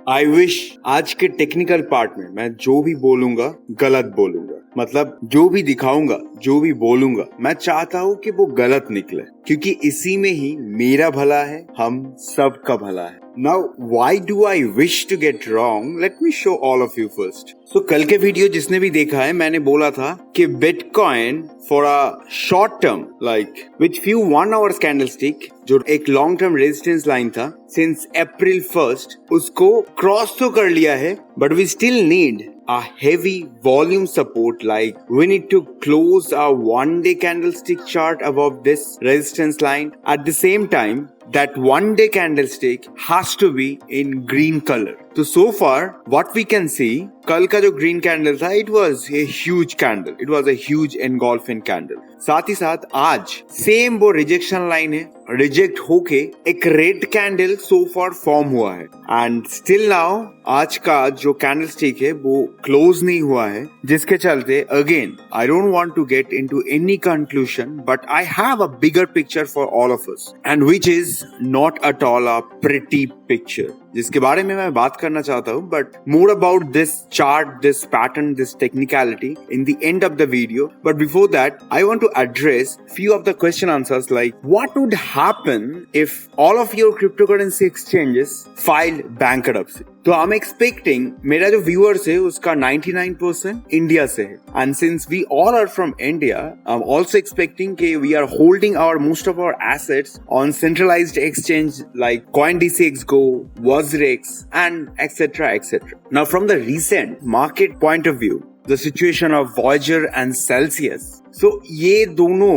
I wish आज के technical part में मैं जो भी बोलूंगा गलत बोलूंगा, मतलब जो भी दिखाऊंगा, जो भी बोलूंगा, मैं चाहता हूँ कि वो गलत निकले, क्योंकि इसी में ही मेरा भला है, हम सबका भला है। Now, why do I wish to get wrong? Let me show all of you first. So, कल के वीडियो जिसने भी देखा है, मैंने बोला था कि Bitcoin for a short term, like with few 1 hours candlestick, जो एक long term resistance line था, since April 1st, उसको cross तो कर लिया है, but we still need a heavy volume support, like we need to close a 1-day candlestick chart above this resistance line. At the same time, that 1-day candlestick has to be in green color. So far, what we can see, कल का जो green candle था, it was a huge candle. It was a huge engulfing candle. साथ ही साथ आज same वो rejection line है, reject होके एक रेड कैंडल सो फार फॉर्म हुआ है एंड स्टिल नाउ आज का जो कैंडल स्टिक है वो क्लोज नहीं हुआ है, जिसके चलते again I don't want to get into any conclusion, but I have a bigger picture for all of us and which is not at all a pretty picture, जिसके बारे में मैं बात करना चाहता हूँ, but more about this chart, this pattern, this technicality in the end of the video. But before that I want to address few of the question answers, like what would happen if all of your cryptocurrency exchanges filed bankruptcy. तो I'm expecting मेरा जो viewers है उसका 99% India से है, and since we all are from India, I'm also expecting कि we are holding our most of our assets on centralized exchange like CoinDCX Go, WazirX, and etc. etc. Now from the recent market point of view, the situation of Voyager and Celsius, so ये दोनों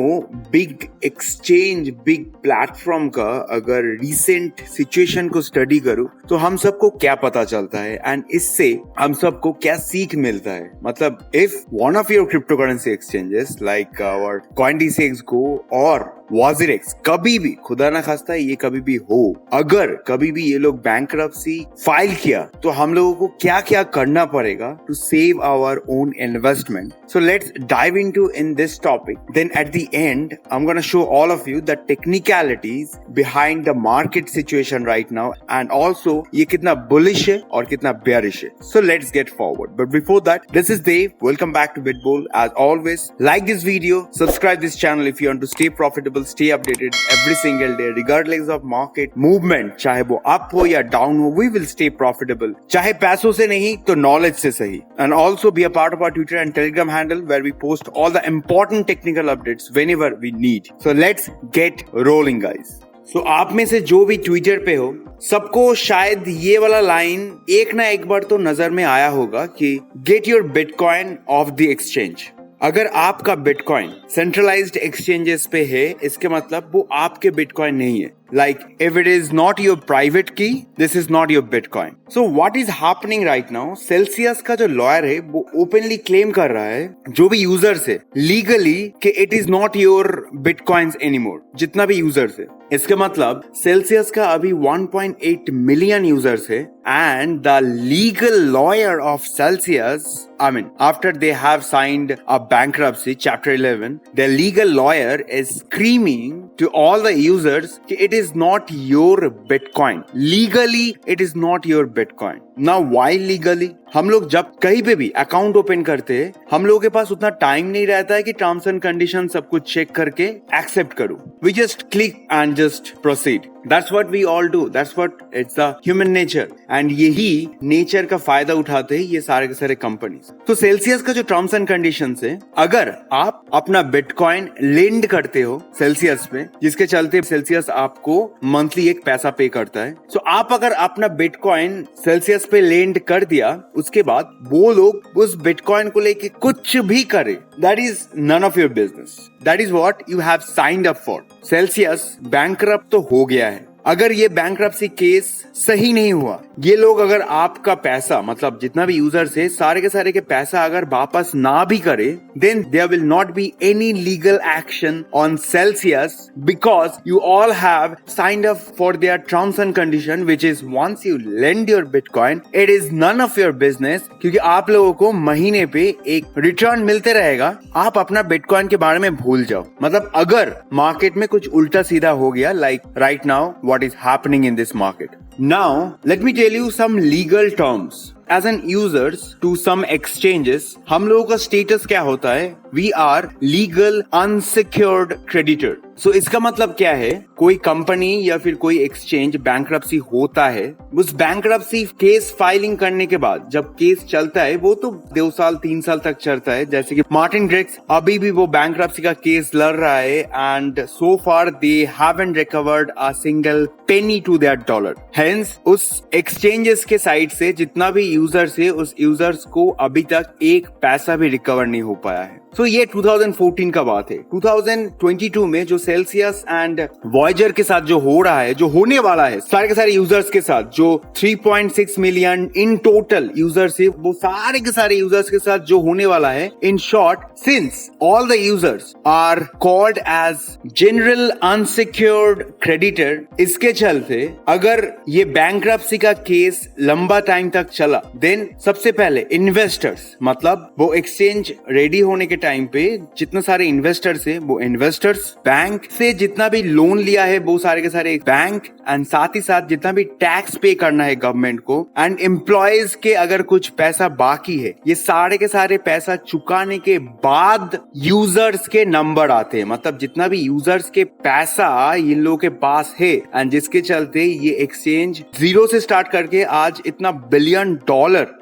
big exchange, big platform का अगर recent situation को study करूं तो हम सबको क्या पता चलता है एंड इससे हम सबको क्या सीख मिलता है. मतलब if one of your crypto currency exchanges like our CoinDCX Go और WazirX कभी भी, खुदा ना खास्ता ये कभी भी हो, अगर कभी भी ये लोग बैंक्रप्सी फाइल किया तो हम लोगों को क्या क्या करना पड़ेगा to save our own investment. So let's dive into in this topic. Then at the end, I'm going to show all of you the technicalities behind the market situation right now and also ये कितना bullish है और कितना bearish है. So let's get forward. But before that, this is Dave. Welcome back to BitBull. As always, like this video, subscribe this channel if you want to stay profitable, stay updated every single day, regardless of market movement. चाहे वो up हो या down हो, we will stay profitable. चाहे पैसों से नहीं तो knowledge से सही. And also be a part of our Twitter and Telegram handle where we post all the important technical updates whenever we need. So let's get rolling, guys. So आप में से जो भी ट्विटर पे हो, सबको शायद ये वाला लाइन एक ना एक बार तो नजर में आया होगा कि get your bitcoin of the exchange. अगर आपका बिटकॉइन सेंट्रलाइज्ड एक्सचेंजेस पे है, इसके मतलब वो आपके बिटकॉइन नहीं है. Like if it is not your private key, this is not your Bitcoin. So what is happening right now? Celsius का जो लॉयर है वो ओपनली क्लेम कर रहा है जो भी यूजर्स है लीगली कि it is not your bitcoins anymore. जितना भी यूजर्स है, इसका मतलब सेल्सियस का अभी 1.8 मिलियन यूजर्स है and the legal lawyer of Celsius, I mean, after they have signed a bankruptcy, Chapter 11, their legal lawyer is screaming to all the users that it is not your Bitcoin. Legally, it is not your Bitcoin. Now, why legally? हम लोग जब कहीं पे भी account open करते हैं, हम लोगों के पास उतना टाइम नहीं रहता है कि टर्म्स एंड कंडीशन सब कुछ चेक करके एक्सेप्ट करूं. We just click and just proceed. That's what we all do. That's what it's the human nature. And यही नेचर का फायदा उठाते हैं ये सारे के सारे कंपनीज. तो सेल्सियस का जो टर्म्स एंड कंडीशंस है, अगर आप अपना बिटकॉइन लेंड करते हो सेल्सियस पे, जिसके चलते सेल्सियस आपको मंथली एक पैसा पे करता है, तो आप अगर अपना बिटकॉइन सेल्सियस पे लेंड कर दिया, उसके बाद वो लोग उस बिटकॉइन को लेके कुछ भी करे, that is none of your business. That is what you have signed up for. Celsius bankrupt तो हो गया है. अगर ये बैंक्रप्सी केस सही नहीं हुआ, ये लोग अगर आपका पैसा, मतलब जितना भी यूजर्स है, सारे के पैसा अगर वापस ना भी करे, then there will not be any legal action on Celsius because you all have signed up for their terms and condition, which is once you lend your Bitcoin, it is none of your business, क्योंकि आप लोगों को महीने पे एक return मिलते रहेगा. आप अपना बिटकॉइन के बारे में भूल जाओ. मतलब अगर मार्केट में कुछ उल्टा सीधा हो गया, like right now what is happening in this market, Now, let me tell you some legal terms. As an users to some exchanges, हम लोगों का status क्या होता है? We are legal unsecured creditor. So इसका मतलब क्या है? कोई कंपनी या फिर कोई एक्सचेंज बैंक्रप्सी होता है, उस बैंक्रप्सी केस फाइलिंग करने के बाद जब केस चलता है वो तो 2 साल 3 साल तक चलता है. जैसे कि मार्टिन ग्रेक्स अभी भी वो बैंक्रप्सी का केस लड़ रहा है and so far they haven't recovered a single penny to that dollar. Hence उस एक्सचेंजेस के साइड से जितना भी यूजर्स है उस यूजर्स को अभी तक एक पैसा भी रिकवर नहीं हो पाया है. तो ये 2014 का बात है. 2022 में जो सेल्सियस एंड वॉयजर के साथ जो हो रहा है, जो होने वाला है सारे के सारे यूजर्स के साथ, जो 3.6 मिलियन इन टोटल यूजर्स है, वो सारे के सारे यूजर्स के साथ जो होने वाला है, in short, since all the users are called as general unsecured creditor, इसके चलते अगर ये बैंक्रप्सी का केस लंबा टाइम तक चला, देन सबसे पहले इन्वेस्टर्स, मतलब वो एक्सचेंज रेडी होने के टाइम पे जितने सारे इन्वेस्टर्स है, वो इन्वेस्टर्स, बैंक से जितना भी लोन लिया है वो सारे के सारे बैंक, एंड साथ ही साथ जितना भी टैक्स पे करना है गवर्नमेंट को, एंड एम्प्लॉयज के अगर कुछ पैसा बाकी है, ये सारे के सारे पैसा चुकाने के बाद यूजर्स के नंबर आते हैं. मतलब जितना भी यूजर्स के पैसा इन लोगों के पास है एंड जिसके चलते ये एक्सचेंज जीरो से स्टार्ट करके आज इतना $billion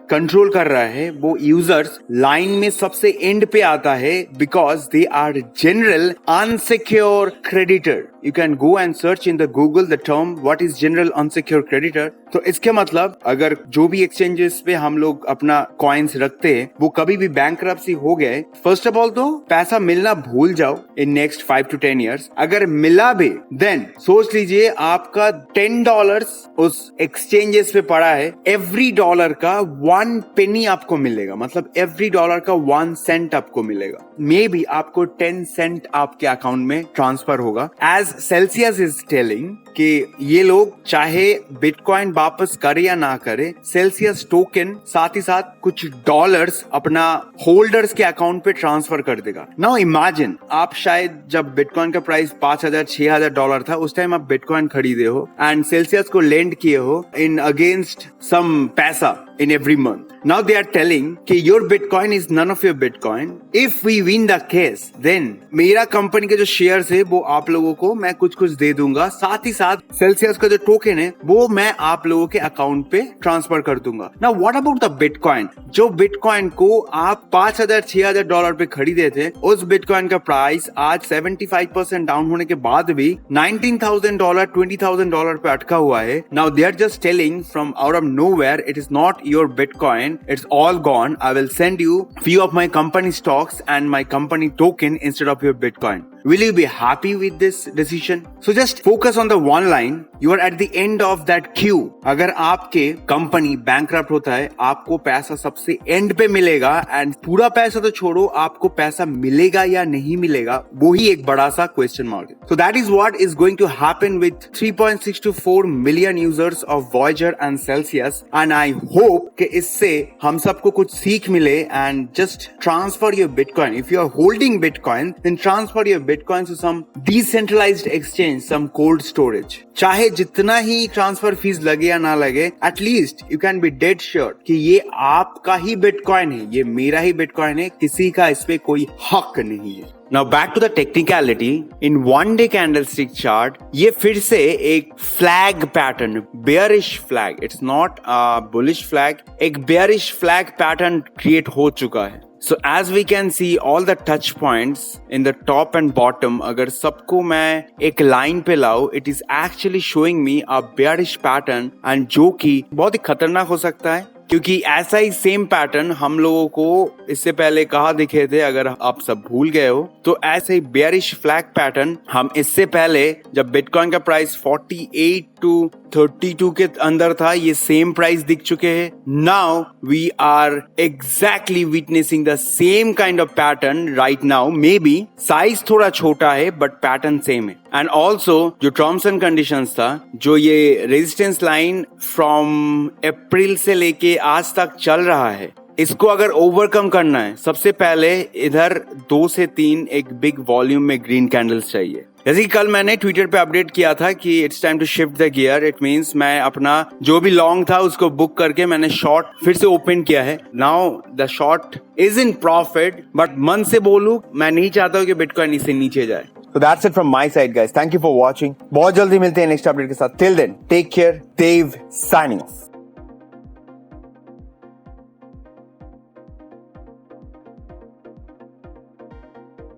कंट्रोल कर रहा है, वो यूजर्स लाइन में सबसे एंड पे आता है because they are general unsecure creditor. You can go and search in the Google the term what is general unsecure creditor. तो इसके मतलब अगर जो भी एक्सचेंजेस पे हम लोग अपना कॉइन्स रखते हैं वो कभी भी बैंक्रप्सी हो गए, फर्स्ट ऑफ ऑल तो पैसा मिलना भूल जाओ इन नेक्स्ट 5 to 10 years. अगर मिला भी देन सोच लीजिए आपका $10 उस एक्सचेंजेस पे पड़ा है, एवरी डॉलर का 1 penny आपको मिलेगा. मतलब एवरी डॉलर का 1 cent आपको मिलेगा. मे बी आपको 10 cent आपके अकाउंट में ट्रांसफर होगा. एज सेल्सियस इज टेलिंग कि ये लोग चाहे बिटकॉइन वापस करे या ना करे, सेल्सियस टोकन साथ ही साथ कुछ डॉलर्स अपना होल्डर्स के अकाउंट पे ट्रांसफर कर देगा. नाउ इमेजिन आप शायद जब बिटकॉइन का प्राइस $5,000-6,000 था, उस टाइम आप बिटकॉइन खरीदे हो एंड सेल्सियस को लेंड किए हो इन अगेंस्ट सम पैसा in every month. Now they are telling कि your Bitcoin is none of your Bitcoin. If we win the case, then मेरा कंपनी के जो शेयर्स है वो आप लोगों को मैं कुछ दे दूंगा, साथ ही साथ सेल्सियस का जो टोकन है वो मैं आप लोगों के अकाउंट पे ट्रांसफर कर दूंगा. Now what about the Bitcoin? जो बिटकॉइन को आप $5,000-6,000 पे खरीदे थे, उस बिटकॉइन का प्राइस आज 75% डाउन होने के बाद भी $19,000 $20,000 पे अटका हुआ है. Now they are just telling from out of nowhere it is not your Bitcoin, it's all gone. I will send you few of my company stocks and my company token instead of your Bitcoin. Will you be happy with this decision? So just focus on the one line. You are at the end of that queue. अगर आपके company bankrupt होता है, आपको पैसा सबसे and पे मिलेगा and पूरा पैसा तो छोड़ो, आपको पैसा मिलेगा या नहीं मिलेगा वो ही एक बड़ा सा क्वेश्चन मार्क है. So that is what is going to happen with 3.6 to 4 million users of Voyager and Celsius, and I hope कि इससे हम सबको कुछ सीख मिले and just transfer your Bitcoin. If you are holding Bitcoin, then transfer your Bitcoin to some decentralized exchange, some cold storage. चाहे जितना ही transfer fees लगे या ना लगे, at least you can be dead sure कि ये आपका ही बिटकॉइन है, ये मेरा ही बिटकॉइन है, किसी का इस पे कोई हक नहीं है. Now back to the technicality. In one day candlestick chart, ये फिर से एक flag pattern, bearish flag. It's not a bullish flag. एक bearish flag pattern create हो चुका है. So as we can see all the touch points in the top and bottom, अगर सबको मैं एक लाइन पे लाऊं, it is actually showing me a bearish pattern, and जो कि बहुत ही खतरनाक हो सकता है क्योंकि ऐसा ही सेम पैटर्न हम लोगों को इससे पहले कहाँ दिखे थे. अगर आप सब भूल गए हो तो ऐसे ही बेयरिश फ्लैग पैटर्न हम इससे पहले जब बिटकॉइन का प्राइस 48 to 32 के अंदर था, ये सेम प्राइस दिख चुके हैं. Now we are exactly witnessing the same kind of pattern right now. Maybe size थोड़ा छोटा है बट पैटर्न सेम है. एंड ऑल्सो जो टर्म्स एंड कंडीशंस था, जो ये रेजिस्टेंस लाइन फ्रॉम अप्रैल से लेके आज तक चल रहा है, इसको अगर ओवरकम करना है, सबसे पहले इधर 2 से 3 एक बिग वॉल्यूम में ग्रीन कैंडल्स चाहिए. जैसे कि कल मैंने ट्विटर पे अपडेट किया था कि it's time to shift the gear. It means मैं अपना जो भी लॉन्ग था उसको बुक करके मैंने शॉर्ट फिर से ओपन किया है। Now the short is in profit, but मन से बोलूं मैं नहीं चाहता हूं कि बिटकॉइन इससे नीचे जाए। So that's it from my side, guys. Thank you for watching. बहुत जल्दी मिलते हैं नेक्स्ट अपडेट के साथ. Till then, take care. Dave signing off.